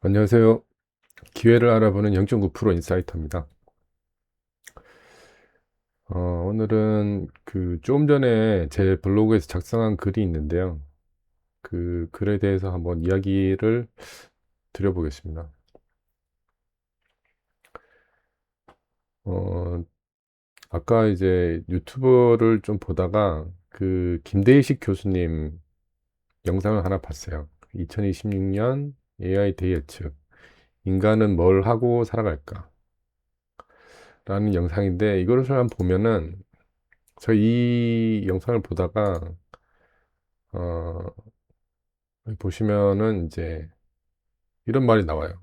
안녕하세요. 기회를 알아보는 0.9% 인사이터입니다. 오늘은 좀 전에 제 블로그에서 작성한 글이 있는데요. 그 글에 대해서 한번 이야기를 드려보겠습니다. 어, 아까 이제 유튜버를 좀 보다가 김대희식 교수님 영상을 하나 봤어요. 2026년 AI 대예측 인간은 뭘 하고 살아갈까? 라는 영상인데 이거를 한번 보면은 저 이 영상을 보다가 어, 보시면은 이제 이런 말이 나와요.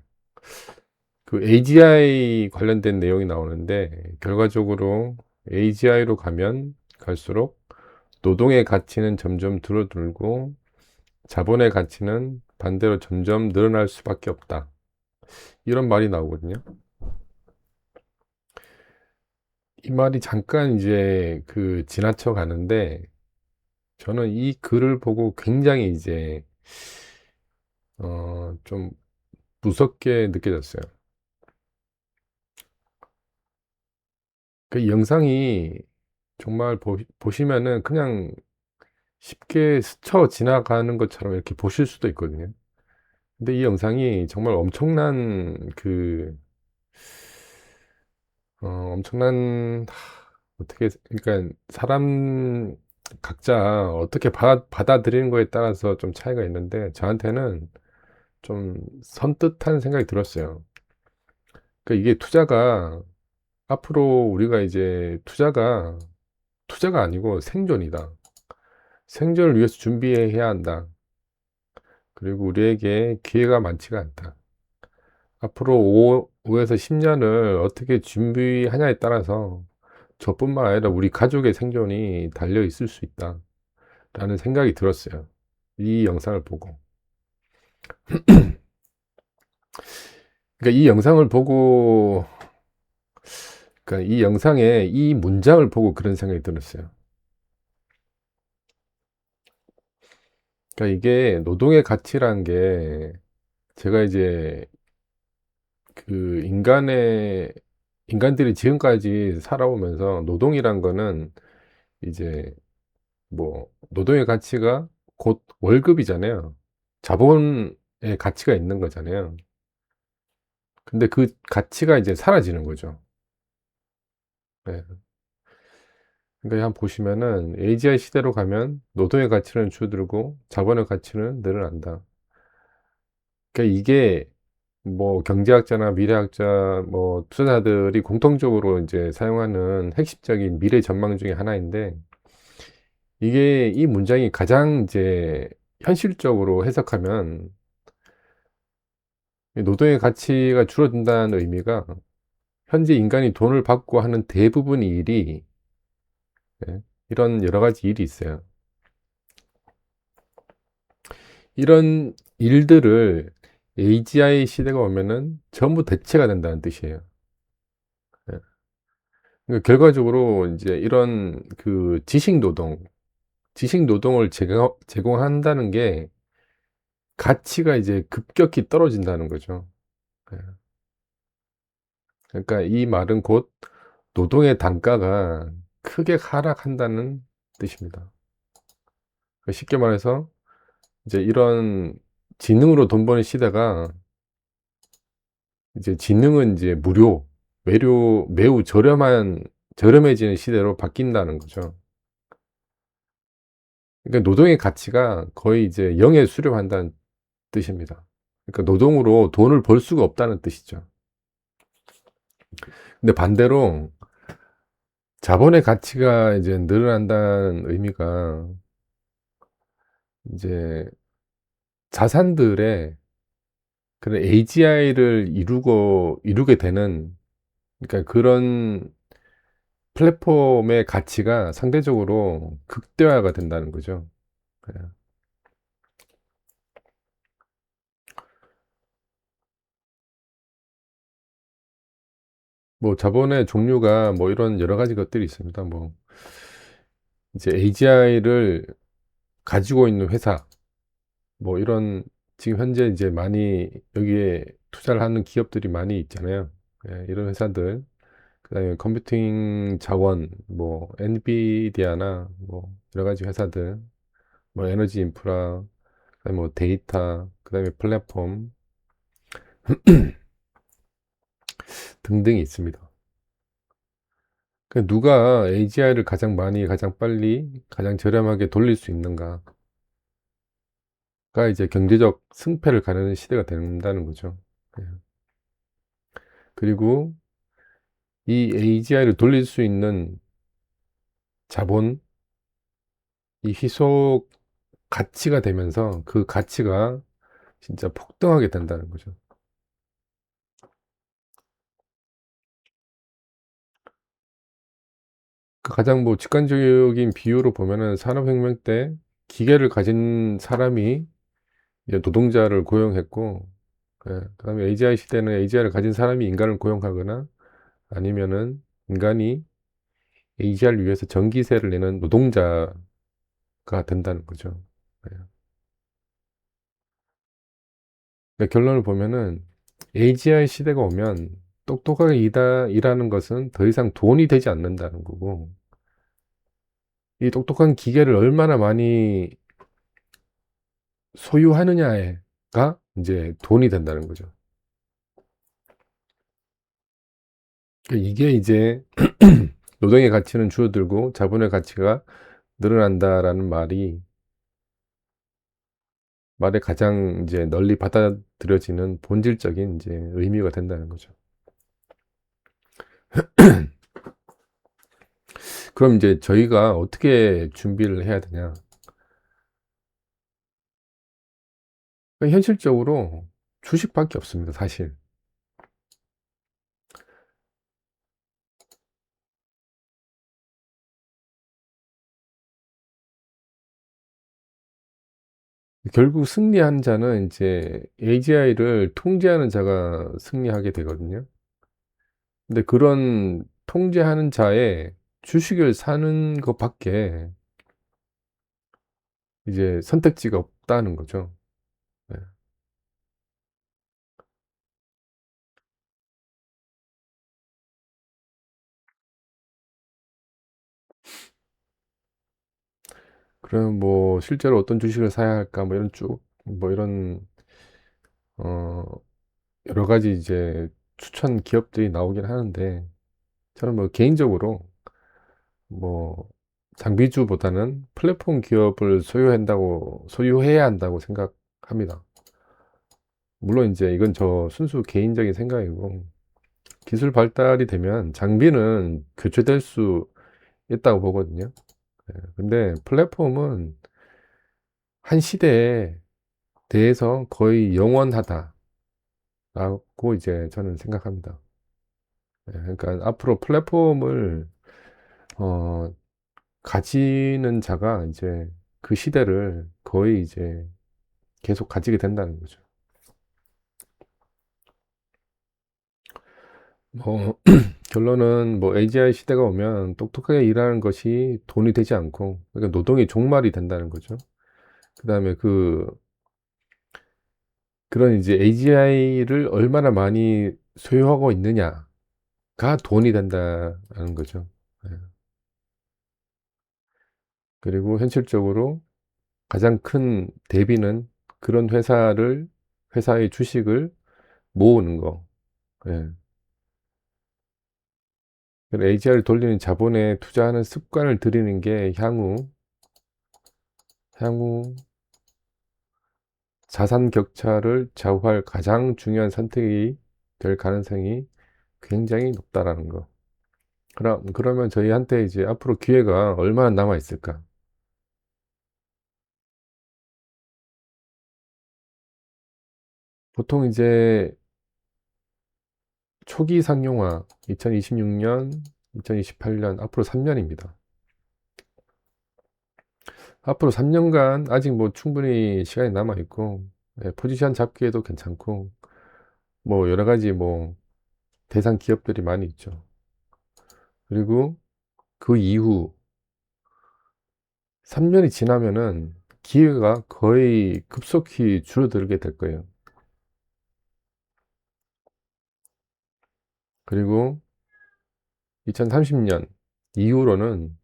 AGI 관련된 내용이 나오는데 결과적으로 AGI로 가면 갈수록 노동의 가치는 점점 줄어들고 자본의 가치는 반대로 점점 늘어날 수밖에 없다. 이런 말이 나오거든요. 이 말이 잠깐 이제 지나쳐 가는데 저는 이 글을 보고 굉장히 이제 좀 무섭게 느껴졌어요. 그 영상이 정말 보시면은 그냥 쉽게 스쳐 지나가는 것처럼 이렇게 보실 수도 있거든요. 근데 이 영상이 정말 엄청난 엄청난 어떻게 그러니까 사람 각자 어떻게 받아들이는 거에 따라서 좀 차이가 있는데 저한테는 좀 선뜻한 생각이 들었어요. 그러니까 이게 투자가 앞으로 우리가 이제 투자가 아니고 생존이다. 생존을 위해서 준비해야 한다. 그리고 우리에게 기회가 많지가 않다. 앞으로 5에서 10년을 어떻게 준비하냐에 따라서 저뿐만 아니라 우리 가족의 생존이 달려 있을 수 있다라는 생각이 들었어요. 이 영상을 보고. 그러니까 이 영상을 보고, 그러니까 이 영상에 이 문장을 보고 그런 생각이 들었어요. 그러니까 이게 노동의 가치라는 게 제가 이제 인간들이 지금까지 살아오면서 노동이란 거는 이제 뭐 노동의 가치가 곧 월급이잖아요. 자본의 가치가 있는 거잖아요. 근데 그 가치가 이제 사라지는 거죠. 네. 그러니까 한번 보시면은 AGI 시대로 가면 노동의 가치는 줄어들고 자본의 가치는 늘어난다. 그러니까 이게 뭐 경제학자나 미래학자 뭐 투자자들이 공통적으로 이제 사용하는 핵심적인 미래 전망 중에 하나인데 이게 이 문장이 가장 이제 현실적으로 해석하면 이 노동의 가치가 줄어든다는 의미가 현재 인간이 돈을 받고 하는 대부분의 일이 예, 이런 여러 가지 일이 있어요. 이런 일들을 AGI 시대가 오면은 전부 대체가 된다는 뜻이에요. 예. 그러니까 결과적으로 이제 이런 지식 노동을 제공한다는 게 가치가 이제 급격히 떨어진다는 거죠. 예. 그러니까 이 말은 곧 노동의 단가가 크게 하락한다는 뜻입니다. 그 쉽게 말해서 이제 이런 지능으로 돈 버는 시대가 이제 지능은 이제 매우 저렴해지는 시대로 바뀐다는 거죠. 그러니까 노동의 가치가 거의 이제 0에 수렴한다는 뜻입니다. 그러니까 노동으로 돈을 벌 수가 없다는 뜻이죠. 근데 반대로 자본의 가치가 이제 늘어난다는 의미가 이제 자산들의 그런 AGI를 이루게 되는 그러니까 그런 플랫폼의 가치가 상대적으로 극대화가 된다는 거죠. 예. 뭐 자본의 종류가 뭐 이런 여러 가지 것들이 있습니다. 뭐 이제 AGI를 가지고 있는 회사 뭐 이런 지금 현재 이제 많이 여기에 투자를 하는 기업들이 많이 있잖아요. 예, 이런 회사들. 그다음에 컴퓨팅 자원, 뭐 엔비디아나 뭐 여러 가지 회사들, 뭐 에너지 인프라, 그다음에 뭐 데이터, 그다음에 플랫폼 등등이 있습니다. 누가 AGI를 가장 많이, 가장 빨리, 가장 저렴하게 돌릴 수 있는가가 이제 경제적 승패를 가르는 시대가 된다는 거죠. 예. 그리고 이 AGI를 돌릴 수 있는 자본, 이 희소 가치가 되면서 그 가치가 진짜 폭등하게 된다는 거죠. 그 가장 뭐 직관적인 비유로 보면은 산업혁명 때 기계를 가진 사람이 이제 노동자를 고용했고, 예, 그다음에 AGI 시대는 AGI를 가진 사람이 인간을 고용하거나 아니면은 인간이 AGI를 위해서 전기세를 내는 노동자가 된다는 거죠. 예. 그러니까 결론을 보면은 AGI 시대가 오면 똑똑하게 일하는 것은 더 이상 돈이 되지 않는다는 거고, 이 똑똑한 기계를 얼마나 많이 소유하느냐가 이제 돈이 된다는 거죠. 그러니까 이게 이제 노동의 가치는 줄어들고 자본의 가치가 늘어난다라는 말에 가장 이제 널리 받아들여지는 본질적인 이제 의미가 된다는 거죠. 그럼 이제 저희가 어떻게 준비를 해야 되냐? 현실적으로 주식밖에 없습니다, 사실. 결국 승리한 자는 이제 AGI를 통제하는 자가 승리하게 되거든요. 근데 그런 통제하는 자의 주식을 사는 것밖에 이제 선택지가 없다는 거죠. 네. 그러면 뭐 실제로 어떤 주식을 사야 할까 뭐 이런 뭐 이런 어 여러 가지 이제 추천 기업들이 나오긴 하는데, 저는 뭐 개인적으로 뭐 장비주보다는 플랫폼 기업을 소유해야 한다고 생각합니다. 물론 이제 이건 저 순수 개인적인 생각이고, 기술 발달이 되면 장비는 교체될 수 있다고 보거든요. 예, 근데 플랫폼은 한 시대에 대해서 거의 영원하다라고 이제 저는 생각합니다. 예, 그러니까 앞으로 플랫폼을 어 가지는 자가 이제 그 시대를 거의 이제 계속 가지게 된다는 거죠. 뭐 결론은 뭐 AGI 시대가 오면 똑똑하게 일하는 것이 돈이 되지 않고, 그러니까 노동의 종말이 된다는 거죠. 그다음에 그런 이제 AGI를 얼마나 많이 소유하고 있느냐가 돈이 된다는 거죠. 예. 그리고 현실적으로 가장 큰 대비는 그런 회사의 주식을 모으는 거. 예. AGI를 돌리는 자본에 투자하는 습관을 들이는 게 향후 자산 격차를 좌우할 가장 중요한 선택이 될 가능성이 굉장히 높다라는 거. 그러면 저희한테 이제 앞으로 기회가 얼마나 남아 있을까? 보통 이제 초기 상용화 2026년, 2028년 앞으로 3년입니다. 앞으로 3년간 아직 뭐 충분히 시간이 남아 있고, 예, 포지션 잡기에도 괜찮고, 뭐 여러 가지 뭐 대상 기업들이 많이 있죠. 그리고 그 이후 3년이 지나면은 기회가 거의 급속히 줄어들게 될 거예요. 그리고 2030년 이후로는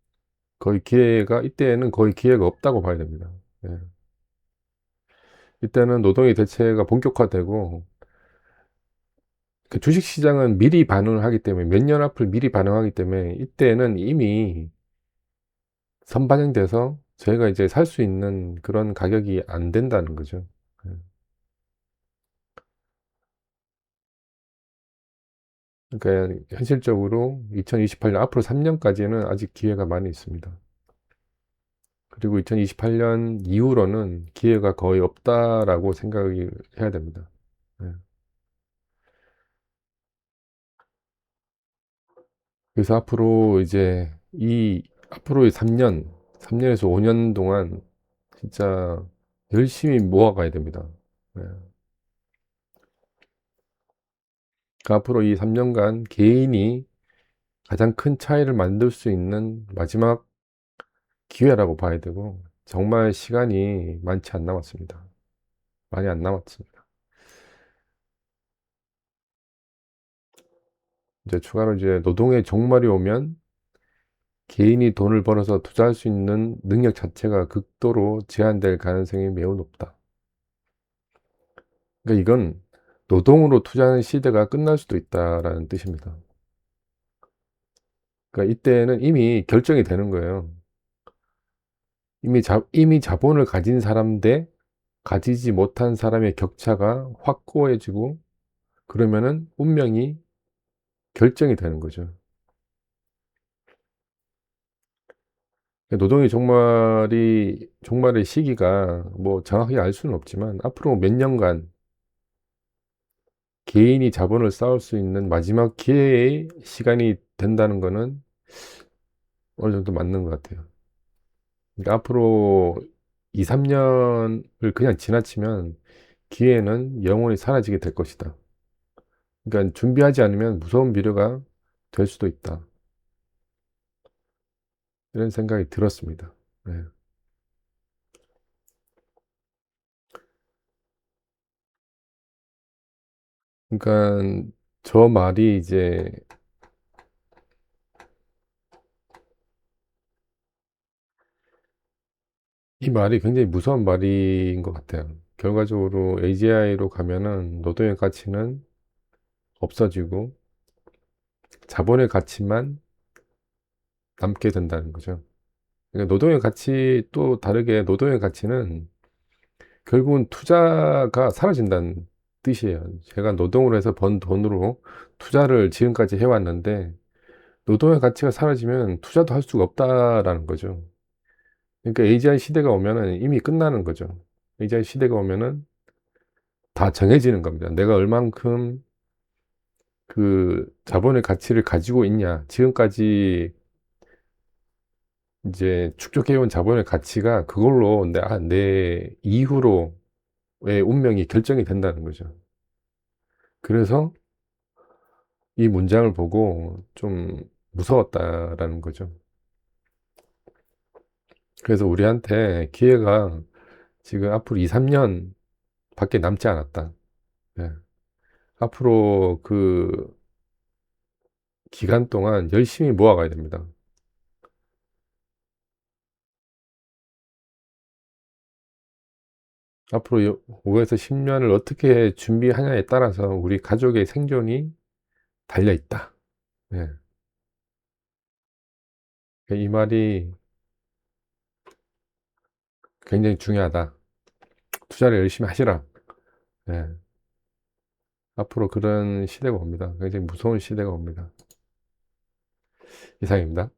거의 기회가 이때에는 거의 기회가 없다고 봐야 됩니다. 예. 이때는 노동의 대체가 본격화되고 그 주식 시장은 미리 반응을 하기 때문에 몇 년 앞을 미리 반응하기 때문에 이때는 이미 선반영돼서 저희가 이제 살 수 있는 그런 가격이 안 된다는 거죠. 예. 그러니까 현실적으로 2028년 앞으로 3년까지는 아직 기회가 많이 있습니다. 그리고 2028년 이후로는 기회가 거의 없다라고 생각이 해야 됩니다. 예. 그래서 앞으로 이제 이 앞으로의 3년에서 5년 동안 진짜 열심히 모아가야 됩니다. 예. 그 앞으로 이 3년간 개인이 가장 큰 차이를 만들 수 있는 마지막 기회라고 봐야 되고 정말 시간이 많지 안 남았습니다. 많이 안 남았습니다. 이제 추가로 이제 노동의 종말이 오면 개인이 돈을 벌어서 투자할 수 있는 능력 자체가 극도로 제한될 가능성이 매우 높다. 그러니까 이건 노동으로 투자하는 시대가 끝날 수도 있다라는 뜻입니다. 그러니까 이때는 이미 결정이 되는 거예요. 이미 자본을 가진 사람 대 가지지 못한 사람의 격차가 확고해지고 그러면은 운명이 결정이 되는 거죠. 노동의 종말의 시기가 뭐 정확히 알 수는 없지만 앞으로 몇 년간 개인이 자본을 쌓을 수 있는 마지막 기회의 시간이 된다는 거는 어느 정도 맞는 것 같아요. 그러니까 앞으로 2-3 년을 그냥 지나치면 기회는 영원히 사라지게 될 것이다. 그러니까 준비하지 않으면 무서운 미래가 될 수도 있다. 이런 생각이 들었습니다. 네. 그러니까 저 말이 이제 이 말이 굉장히 무서운 말인 것 같아요. 결과적으로 AGI로 가면은 노동의 가치는 없어지고 자본의 가치만 남게 된다는 거죠. 그러니까 노동의 가치 또 다르게 노동의 가치는 결국은 투자가 사라진다는 뜻이에요. 제가 노동으로 해서 번 돈으로 투자를 지금까지 해왔는데 노동의 가치가 사라지면 투자도 할 수가 없다라는 거죠. 그러니까 AGI 시대가 오면은 이미 끝나는 거죠. AGI 시대가 오면은 다 정해지는 겁니다. 내가 얼만큼 그 자본의 가치를 가지고 있냐. 지금까지 이제 축적해온 자본의 가치가 그걸로 내 이후로의 운명이 결정이 된다는 거죠. 그래서 이 문장을 보고 좀 무서웠다라는 거죠. 그래서 우리한테 기회가 지금 앞으로 2-3년 밖에 남지 않았다. 예. 앞으로 그 기간 동안 열심히 모아가야 됩니다. 앞으로 5에서 10년을 어떻게 준비하냐에 따라서 우리 가족의 생존이 달려 있다. 예. 이 말이 굉장히 중요하다. 투자를 열심히 하시라. 예. 앞으로 그런 시대가 옵니다. 굉장히 무서운 시대가 옵니다. 이상입니다.